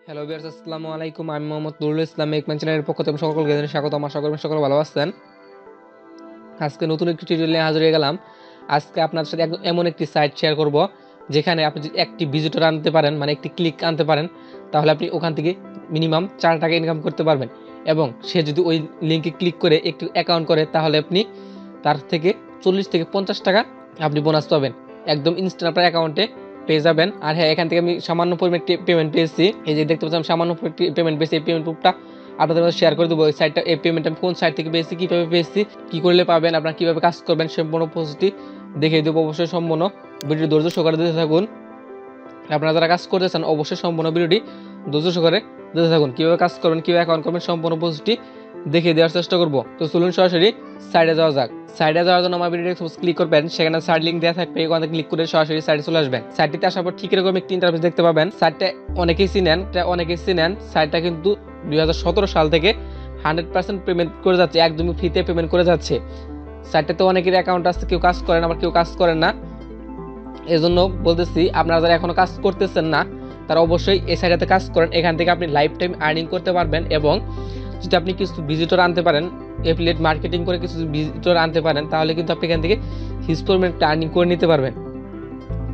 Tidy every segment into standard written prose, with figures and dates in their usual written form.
Hello viewers, আসসালামু আলাইকুম। আমি মোহাম্মদ নুরুল ইসলাম। একমান চ্যানেলের পক্ষ থেকে সকলকে জানাই স্বাগতম। আশা করি সকলে ভালো আছেন। আজকে নতুন একটি টিউটোরিয়াল নিয়ে হাজির হয়ে গেলাম। আজকে আপনাদের সাথে এমন একটি সাইট শেয়ার করব যেখানে আপনি যদি একটি ভিজিটর আনতে পারেন, মানে একটি ক্লিক আনতে পারেন, তাহলে আপনি ওখান থেকে মিনিমাম 4 টাকা ইনকাম করতে পারবেন। এবং সে যদি ওই লিঙ্কে ক্লিক করে একটি অ্যাকাউন্ট করে, তাহলে আপনি তার থেকে 40 থেকে 50 টাকা আপনি বোনাস পাবেন। একদম ইনস্ট্যান্ট আপনার অ্যাকাউন্টে পেয়ে যাবেন। আর হ্যাঁ, এখান থেকে আমি সামান্য পরিমাণ পেমেন্ট পেয়েছি। এই যে দেখতে পাচ্ছেন, সামান্য পেমেন্ট পেয়েছি। এই পেমেন্ট প্রুফটা আপনাদের মধ্যে শেয়ার করে দেবো। এই সাইটটা, এই পেমেন্ট আমি কোন সাইট থেকে পেয়েছি, কীভাবে পেয়েছি, কী করলে পাবেন, আপনারা কীভাবে কাজ করবেন, সম্পূর্ণ প্রসেসটি দেখিয়ে দেবো। অবশ্যই সম্পূর্ণ ভিডিও ধৈর্য সহকারে দিতে থাকুন। আপনারা যারা কাজ করতে চান অবশ্যই সম্পূর্ণ ভিডিওটি ধৈর্য সহকারে দিতে থাকুন। কীভাবে কাজ করবেন, কীভাবে অ্যাকাউন্ট করবেন, সম্পূর্ণ প্রসেসটি দেখিয়ে দেওয়ার চেষ্টা করবো। তো চলুন সরাসরি সাইডে যাওয়া যাক। সাইডে যাওয়ার জন্য আমার ভিডিওটি ক্লিক করবেন, সেখানে সাইড লিঙ্ক দেওয়া থাকবে। ওখানে ক্লিক করে সরাসরি সাইডে চলে আসবেন। সাইটটিতে আসার পর ঠিক এরকম একটি ইন্টারফেস দেখতে পাবেন। সাইটটা অনেকেই চিনেন। সাইটটা কিন্তু 2017 সাল থেকে 100% পেমেন্ট করে যাচ্ছে, একদমই ফ্রিতে পেমেন্ট করে যাচ্ছে। সাইটটাতে অনেকের অ্যাকাউন্ট আছে, কেউ কাজ করেন, আবার কেউ কাজ করেন না। এজন্য বলতেছি, আপনারা যারা এখনো কাজ করতেছেন না তারা অবশ্যই এই সাইটটাতে কাজ করেন। এখান থেকে আপনি লাইফ টাইম আর্নিং করতে পারবেন। এবং যদি আপনি কিছু ভিজিটর আনতে পারেন, অ্যাফিলিয়েট মার্কেটিং করে কিছু ভিজিটর আনতে পারেন, তাহলে কিন্তু আপনি এখান থেকে হিউজ পরিমাণ আর্নিং করে নিতে পারবেন।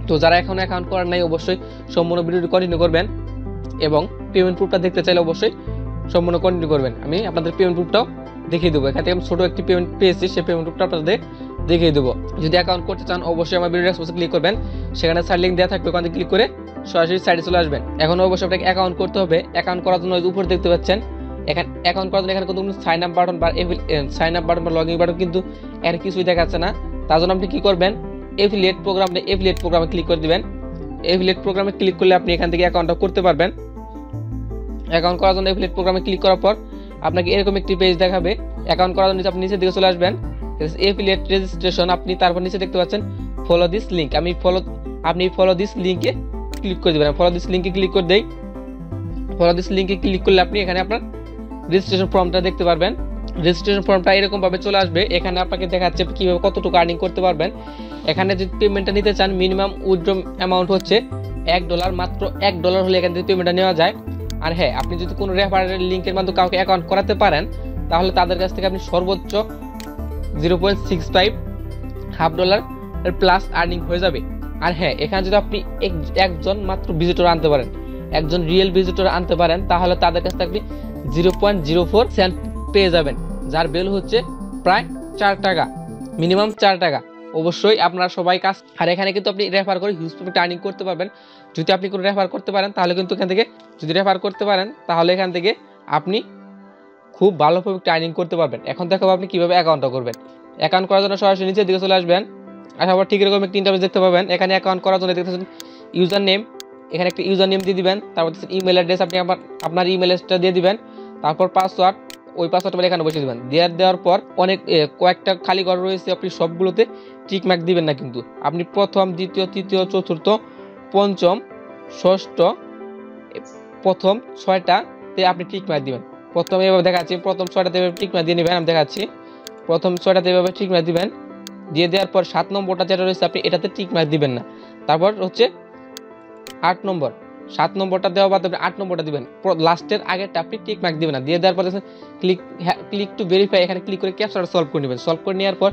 তো যারা এখনো অ্যাকাউন্ট করার নাই অবশ্যই সম্পূর্ণ ভিডিওটি কন্টিনিউ করবেন। এবং পেমেন্ট প্রুফটা দেখতে চাইলে অবশ্যই সম্পূর্ণ কন্টিনিউ করবেন। আমি আপনাদের পেমেন্ট প্রুফটাও দেখিয়ে দেবো। এখান থেকে আমি ছোটো একটি পেমেন্ট পেয়েছি, সেই পেমেন্ট প্রুফটা আপনাদের দেখিয়ে দেবো। যদি অ্যাকাউন্ট করতে চান অবশ্যই আমার ভিডিও ডেসক্রিপশনে ক্লিক করবেন, সেখানে সাইড লিঙ্ক দেওয়া থাকবে। ওখানে ক্লিক করে সরাসরি সাইডে চলে আসবেন। এখন অবশ্যই আপনাকে অ্যাকাউন্ট করতে হবে। অ্যাকাউন্ট করার জন্য উপরে দেখতে পাচ্ছেন, এখানে অ্যাকাউন্ট করার জন্য এখানে কোনো সাইন আপ বাটন বা লগ ইন বাটন কিন্তু এর কিছুই দেখাচ্ছে না। তার জন্য আপনি কী করবেন, এফিলিয়েট প্রোগ্রামে ক্লিক করে দিবেন। এফিলিয়েট প্রোগ্রামে ক্লিক করলে আপনি এখান থেকে অ্যাকাউন্টটা করতে পারবেন। অ্যাকাউন্ট করার জন্য এফিলিয়েট প্রোগ্রামে ক্লিক করার পর আপনাকে এরকম একটি পেজ দেখাবে। অ্যাকাউন্ট করার জন্য আপনি নিচের দিকে চলে আসবেন, এফিলিয়েট রেজিস্ট্রেশন। আপনি তারপর নিচে দেখতে পাচ্ছেন ফলো দিস লিঙ্ক। আপনি ফলো দিস লিঙ্কে ক্লিক করে দেবেন। ফলো দিস লিঙ্কে ক্লিক করে দেই। ফলো দিস লিঙ্কে ক্লিক করলে আপনি এখানে আপনার রেজিস্ট্রেশন ফর্মটা দেখতে পারবেন। রেজিস্ট্রেশন ফর্মটা এরকম ভাবে চলে আসবে। এখানে আপনাকে দেখাচ্ছে কিভাবে কতটুকু আর্নিং করতে পারবেন। এখানে যদি পেমেন্টটা নিতে চান, মিনিমাম উইথড্র অ্যামাউন্ট হচ্ছে $1, মাত্র $1 হলে এখান থেকে পেমেন্টটা নেওয়া যায়। আর হ্যাঁ, আপনি যদি কোনো রেফারেল লিঙ্কের মাধ্যমে কাউকে অ্যাকাউন্ট করাতে পারেন, তাহলে তাদের কাছ থেকে আপনি সর্বোচ্চ 0.65 $1/2 প্লাস আর্নিং হয়ে যাবে। আর হ্যাঁ, এখানে যদি আপনি একজন মাত্র ভিজিটর আনতে পারেন, একজন রিয়েল ভিজিটর আনতে পারেন, তাহলে তাদের কাছ থেকে আপনি 0.04 সেন্ট পেয়ে যাবেন, যার ভ্যালু হচ্ছে প্রায় 4 টাকা, মিনিমাম 4 টাকা। অবশ্যই আপনারা সবাই কাজ। আর এখানে কিন্তু আপনি রেফার করে হিউজ পরিমাণে আর্নিং করতে পারবেন। যদি আপনি কোনো রেফার করতে পারেন, তাহলে কিন্তু এখান থেকে এখান থেকে আপনি খুব ভালোভাবে আর্নিং করতে পারবেন। এখন দেখাবো আপনি কীভাবে অ্যাকাউন্টটা করবেন। অ্যাকাউন্ট করার জন্য সরাসরি নিচের দিকে চলে আসবেন। আসার পর ঠিক এরকম একটি ইন্টারফেস দেখতে পাবেন। এখানে অ্যাকাউন্ট করার জন্য দেখতেছেন ইউজার নেম। এখানে একটা ইউজার নেম দিয়ে দিবেন। তারপর ইমেল অ্যাড্রেস, আপনি আপনার ইমেল অ্যাড্রেসটা দিয়ে দিবেন। তারপর পাসওয়ার্ড, ওই পাসওয়ার্ডটা এখানে বসিয়ে দেবেন। দেওয়ার পর কয়েকটা খালি ঘর রয়েছে, আপনি সবগুলোতে টিক মার্ক দিবেন না কিন্তু। আপনি প্রথম, দ্বিতীয়, তৃতীয়, চতুর্থ, পঞ্চম, ষষ্ঠ, প্রথম 6টাতে আপনি টিক মার্ক দিবেন। প্রথমে এভাবে দেখাচ্ছি, প্রথম 6টাতে এভাবে টিক মার্ক দিয়ে নেবেন। আমি দেখাচ্ছি, প্রথম 6টাতে এভাবে টিক মার্ক দিবেন। দিয়ে দেওয়ার পর 7 নম্বরটা যেটা রয়েছে, আপনি এটাতে টিক মার্ক দিবেন না। তারপর হচ্ছে 8 নম্বর, 7 নম্বরটা দেওয়া বাদ আপনি 8 নম্বরটা দিবেন। লাস্টের আগেরটা আপনি টিক মার্ক দিবেন না। দিয়ে দেওয়ার পর ক্লিক টু ভেরিফাই, এখানে ক্লিক করে ক্যাপচাটা সলভ করে নেবেন। সলভ করে নেওয়ার পর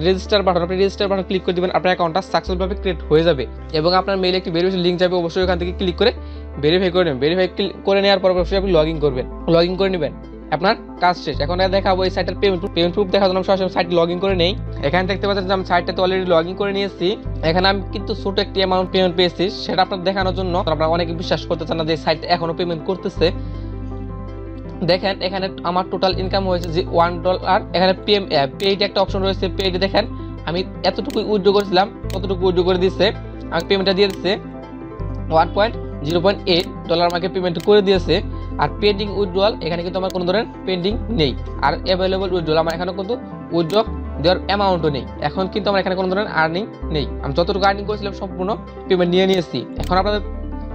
রেজিস্টার বাটন, আপনি রেজিস্টার বাটন ক্লিক করে দিবেন। আপনার অ্যাকাউন্টটা সাকসেসফুলভাবে ক্রিয়েট হয়ে যাবে। এবং আপনার মেইলে একটি ভেরিফিকেশন লিঙ্ক যাবে, অবশ্যই ওখান থেকে ক্লিক করে ভেরিফাই করে নেবেন। ভেরিফাই করে নেওয়ার পর অবশ্যই আপনি লগ ইন করবেন। লগ ইন করে নেবেন, আপনার কাজ শেষ। এখন দেখাবো এই সাইটের পেমেন্ট প্রুফ দেখার জন্য আমি সরাসরি সাইট লগ ইন করে নেই। এখানে দেখতে পাচ্ছেন যে আমি সাইটটাতে অলরেডি লগ ইন করে নিয়েছি। এখানে আমি কিন্তু ছোট একটি অ্যামাউন্ট পেমেন্ট পেয়েছি, সেটা আপনার দেখানোর জন্য। আপনারা অনেকে বিশ্বাস করতে চান না যে সাইট এখনো পেমেন্ট করতেছে। দেখেন, এখানে আমার টোটাল ইনকাম হয়েছে যে $1। এখানে পেইড একটা অপশন রয়েছে, পেইড দেখেন আমি এতটুকু উইথড্র করেছিলাম, কতটুকু উইথড্র করে দিচ্ছে, আমি পেমেন্টটা দিয়ে দিচ্ছে $1.08 আমাকে পেমেন্ট করে দিয়েছে। আর পেন্ডিং উইথড্রয়াল, এখানে কিন্তু আমার কোনো ধরনের পেন্ডিং নেই। আর অ্যাভেলেবল উইথড্রয়াল, আমার এখানে কিন্তু উইথড্র দেওয়ার অ্যামাউন্টও নেই। এখন কিন্তু আমার এখানে কোনো ধরনের আর্নিং নেই। আমি যতটুকু আর্নিং করেছিলাম সম্পূর্ণ পেমেন্ট নিয়ে নিয়েছি। এখন আপনাদের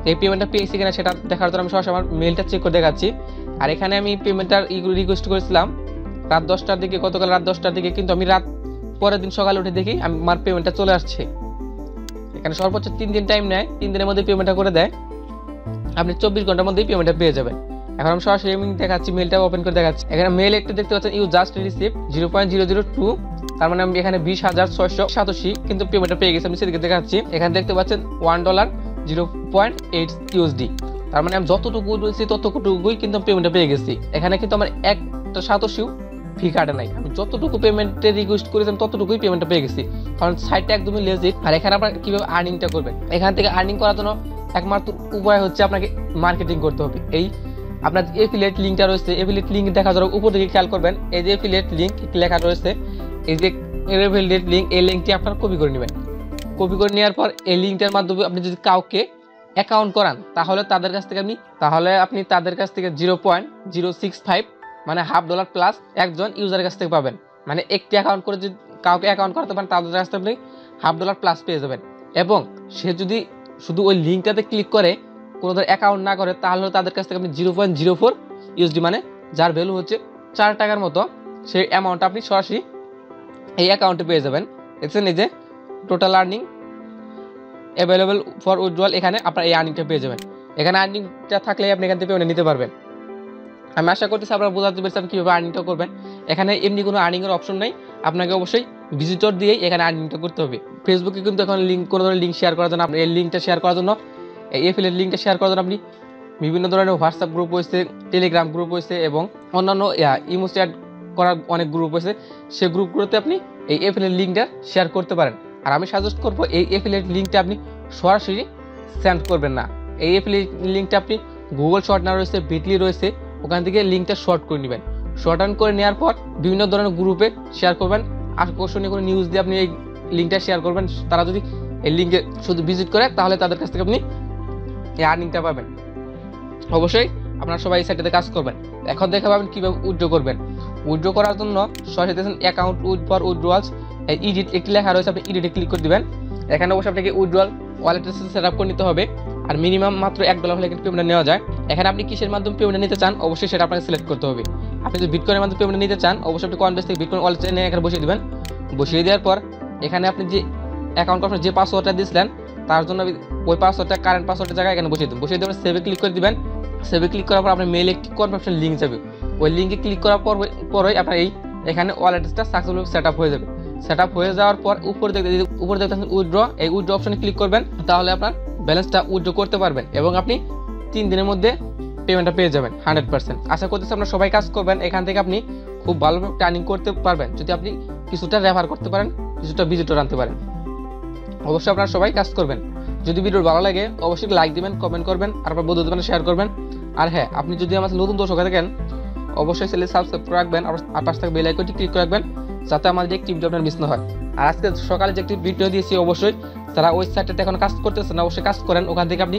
এই পেমেন্টটা পেয়েছি কিনা সেটা দেখার জন্য আমি সরাসরি আমার মেলটা চেক করে দেখাচ্ছি। আর এখানে আমি পেমেন্টটার রিকোয়েস্ট করেছিলাম রাত 10টার দিকে, গতকাল রাত 10টার দিকে, কিন্তু আমি পরের দিন সকালে উঠে দেখি আমার পেমেন্টটা চলে আসছে। এখানে সর্বোচ্চ 3 দিন টাইম নেয়, 3 দিনের মধ্যে পেমেন্টটা করে দেয়। আপনি 24 ঘন্টার মধ্যেই পেমেন্টটা পেয়ে যাবেন। এখন আমি সরাসরি দেখাচ্ছি, মেলটা ওপেন করে দেখাচ্ছি। এখানে মেল একটু দেখতে পাচ্ছেন, ইউ জাস্ট রিসিভ 0.002, তার মানে আমি এখানে 20,687 কিন্তু পেমেন্টটা পেয়ে গেছি। আমি সেদিকে দেখাচ্ছি, এখানে দেখতে পাচ্ছেন $1 0.8 USD, তার মানে আমি যতটুকু বলছি ততটুকুই কিন্তু পেমেন্টটা পেয়ে গেছি। এখানে কিন্তু আমার একটা সাতোশিও ফি কাটে নাই, আমি যতটুকু পেমেন্টের রিকোয়েস্ট করেছিলাম ততটুকুই পেমেন্টটা পেয়ে গেছি, কারণ সাইটটা একদমই লেজিট। আর এখানে আপনারা কিভাবে আর্নিংটা করবেন, এখান থেকে আর্নিং করার জন্য একমাত্র উপায় হচ্ছে আপনাকে মার্কেটিং করতে হবে। এই আপনার এফিলিয়েট লিঙ্কটা রয়েছে, এফিলিয়েট লিঙ্ক দেখা যাওয়ার উপর দিকে খেয়াল করবেন, এই যে এফিলিয়েট লিঙ্ক লেখা রয়েছে, এই যে এফিলিয়েট লিঙ্ক, এই লিঙ্কটি আপনারা কপি করে নেবেন। কপি করে নেওয়ার পর এই লিঙ্কটার মাধ্যমে আপনি যদি কাউকে অ্যাকাউন্ট করান তাহলে তাদের কাছ থেকে 0.065 মানে $1/2 প্লাস একজন ইউজারের কাছ থেকে পাবেন। মানে একটি অ্যাকাউন্ট করে যদি কাউকে অ্যাকাউন্ট করাতে পারেন তাদের কাছ থেকে আপনি $1/2 প্লাস পেয়ে যাবেন। এবং সে যদি শুধু ওই লিঙ্কটাতে ক্লিক করে কোনো অ্যাকাউন্ট না করে তাহলে তাদের কাছ থেকে আপনি 0.04 USD মানে যার ভ্যালু হচ্ছে $4 মতো, সেই অ্যামাউন্টটা আপনি সরাসরি এই অ্যাকাউন্টে পেয়ে যাবেন। দেখছেন এই যে total earning available for withdrawal, এখানে আপনার এই আর্নিংটা পেয়ে যাবেন। এখানে আর্নিংটা থাকলে আপনি এখান থেকে পেমেন্ট নিতে পারবেন। আমি আশা করতেছি আপনারা বোঝাতে পেরেছেন কীভাবে আর্নিংটা করবেন। এখানে এমনি কোনো আর্নিংয়ের অপশন নাই, আপনাকে অবশ্যই ভিজিটর দিয়েই এখানে আর্নিংটা করতে হবে। ফেসবুকে কিন্তু এখন কোনো ধরনের লিঙ্ক শেয়ার করার জন্য, আপনি এই লিঙ্কটা শেয়ার করার জন্য, এই এফিলিয়েট লিঙ্কটা শেয়ার করার জন্য আপনি বিভিন্ন ধরনের হোয়াটসঅ্যাপ গ্রুপ হয়েছে, টেলিগ্রাম গ্রুপ হয়েছে এবং অন্যান্য ইমো শেয়ার করার অনেক গ্রুপ হয়েছে, সেই গ্রুপগুলোতে আপনি এই এফিলিয়েট লিঙ্কটা শেয়ার করতে পারেন। আর আমি সাজেস্ট করবো এই এফিলিয়েট লিঙ্কটা আপনি সরাসরি সেন্ড করবেন না। এই এফিলিয়েট লিঙ্কটা আপনি গুগল শর্টনার রয়েছে, বিটলি রয়েছে, ওখান থেকে লিঙ্কটা শর্ট করে নেবেন। শর্ট আন করে নেওয়ার পর বিভিন্ন ধরনের গ্রুপে শেয়ার করবেন, আকর্ষণীয় কোনো নিউজ দিয়ে আপনি এই লিঙ্কটা শেয়ার করবেন। তারা যদি এই লিঙ্কে শুধু ভিজিট করে তাহলে তাদের কাছ থেকে আপনি এই আর্নিংটা পাবেন। অবশ্যই আপনারা সবাই এই সাইটটাতে কাজ করবেন। এখন দেখা পাবেন কীভাবে উইথড্র করবেন। উইথড্র করার জন্য সরাসরি অ্যাকাউন্ট ফর উইথড্রয়ালস, ইডিট একটি লেখা রয়েছে, আপনি ইডিটে ক্লিক করে দেবেন। এখানে অবশ্যই আপনাকে উইথড্রয়াল ওয়ালেটের সাথে সেট আপ করে নিতে হবে। আর মিনিমাম মাত্র $1 হলে পেমেন্ট নেওয়া যায়। এখানে আপনি কিসের মাধ্যমে পেমেন্ট নিতে চান অবশ্যই সেটা আপনাকে সিলেক্ট করতে হবে। আপনি যদি বিটকয়েনের মাধ্যমে পেমেন্ট নিতে চান অবশ্যই আপনি কয়েনবেস থেকে বিটকয়েন ওয়ালেট নিয়ে এখানে বসিয়ে দেবেন। বসিয়ে দেওয়ার পর এখানে আপনি যে অ্যাকাউন্ট আপনার যে পাসওয়ার্ডটা দিয়েছিলেন তার জন্য ওই পাসওয়ার্ডটা কারেন্ট পাসওয়ার্ডের জায়গায় এখানে বসিয়ে দেবেন। বসিয়ে দেওয়ার সেভে ক্লিক করে দিবেন। সেভে ক্লিক করার পর আপনার মেইলে একটি কনফার্মেশন লিঙ্ক যাবে। ওই লিঙ্কে ক্লিক করার পরই আপনার এখানে ওয়ালেটটা সাকসেসফুল সেট আপ হয়ে যাবে। সেট আপ হয়ে যাওয়ার পর উপরে দেখতে উইথড্র, এই উইথড্র অপশনে ক্লিক করবেন, তাহলে আপনার ব্যালেন্সটা উইথড্র করতে পারবেন এবং আপনি 3 দিনের মধ্যে পেমেন্টটা পেয়ে যাবেন 100%। আশা করতেছি আপনারা সবাই কাজ করবেন। এখান থেকে আপনি খুব ভালোভাবে আর্নিং করতে পারবেন যদি আপনি কিছুটা রেফার করতে পারেন, কিছুটা ভিজিটর আনতে পারেন। অবশ্যই আপনারা সবাই কাজ করবেন। যদি ভিডিও ভালো লাগে অবশ্যই লাইক দিবেন, কমেন্ট করবেন, আর আপনার বন্ধুদের শেয়ার করবেন। আর হ্যাঁ, আপনি যদি আমার নতুন দর্শক হয়ে থাকেন অবশ্যই চ্যানেল সাবস্ক্রাইব করে রাখবেন, আর পাশে থাকা বেল আইকনটি ক্লিক করে রাখবেন যাতে আমাদের একটি ভিডিও আপনার মিস না হয়। আর আজকে সকালে যে একটি ভিডিও দিয়েছি অবশ্যই যারা ওই সাইটটাতে এখন কাজ করতেছেন অবশ্যই কাজ করেন। ওখান থেকে আপনি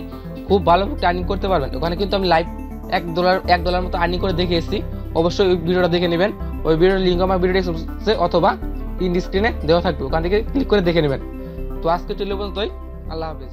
খুব ভালো আর্নিং করতে পারবেন। ওখানে কিন্তু আমি লাইভ $1 মতো আর্নিং করে দেখিয়েছি। অবশ্যই ওই ভিডিওটা দেখে নেবেন। ওই ভিডিওর লিঙ্ক আমার ভিডিও ডেসক্রিপশনে অথবা ইন স্ক্রিনে দেওয়া থাকবে, ওখান থেকে ক্লিক করে দেখে নেবেন। তো আজকে চলে পর্যন্তই, আল্লাহ হাফেজ।